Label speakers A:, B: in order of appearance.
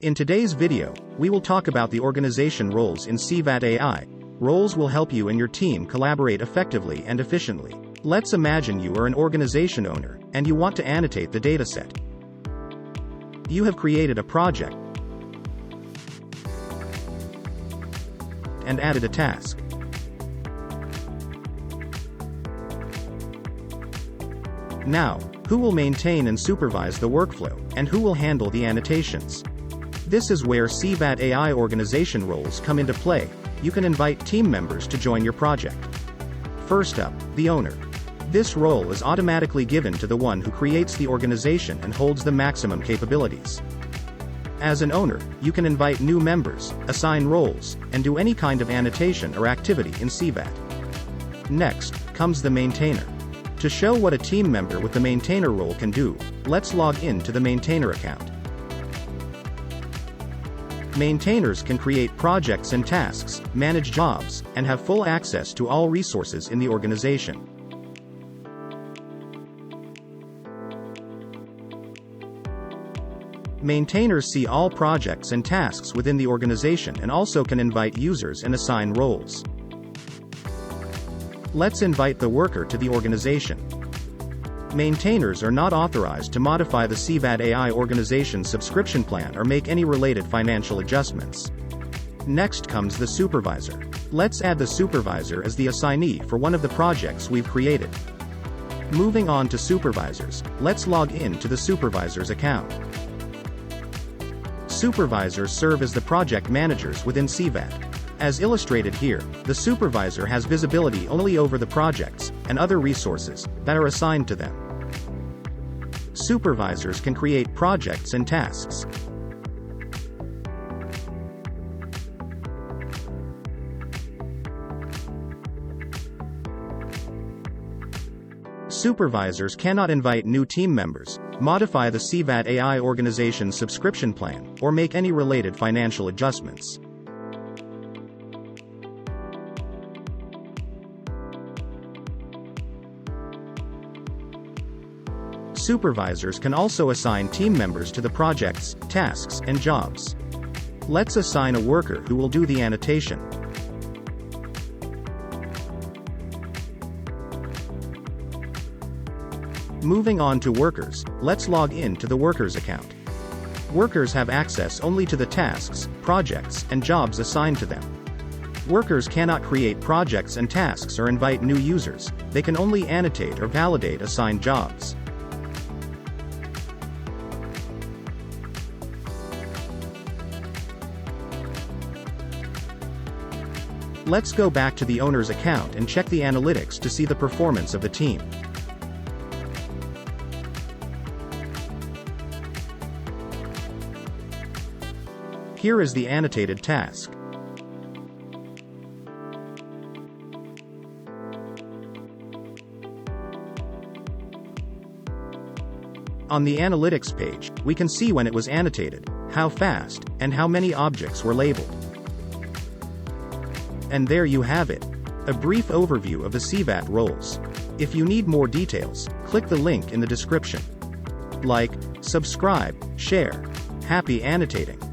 A: In today's video, we will talk about the organization roles in CVAT.ai. Roles will help you and your team collaborate effectively and efficiently. Let's imagine you are an organization owner, and you want to annotate the dataset. You have created a project and added a task. Now, who will maintain and supervise the workflow, and who will handle the annotations? This is where CVAT.ai organization roles come into play. You can invite team members to join your project. First up, the owner. This role is automatically given to the one who creates the organization and holds the maximum capabilities. As an owner, you can invite new members, assign roles, and do any kind of annotation or activity in CVAT. Next, comes the maintainer. To show what a team member with the maintainer role can do, let's log in to the maintainer account. Maintainers can create projects and tasks, manage jobs, and have full access to all resources in the organization. Maintainers see all projects and tasks within the organization and also can invite users and assign roles. Let's invite the worker to the organization. Maintainers are not authorized to modify the CVAT.ai organization subscription plan or make any related financial adjustments. Next comes the supervisor. Let's add the supervisor as the assignee for one of the projects we've created. Moving on to supervisors, let's log in to the supervisor's account. Supervisors serve as the project managers within CVAT. As illustrated here, the supervisor has visibility only over the projects and other resources that are assigned to them. Supervisors can create projects and tasks. Supervisors cannot invite new team members, modify the CVAT.ai organization subscription plan, or make any related financial adjustments. Supervisors can also assign team members to the projects, tasks, and jobs. Let's assign a worker who will do the annotation. Moving on to workers, let's log in to the workers account. Workers have access only to the tasks, projects, and jobs assigned to them. Workers cannot create projects and tasks or invite new users. They can only annotate or validate assigned jobs. Let's go back to the owner's account and check the analytics to see the performance of the team. Here is the annotated task. On the analytics page, we can see when it was annotated, how fast, and how many objects were labeled. And there you have it. A brief overview of the CVAT roles. If you need more details, click the link in the description. Like, subscribe, share. Happy annotating!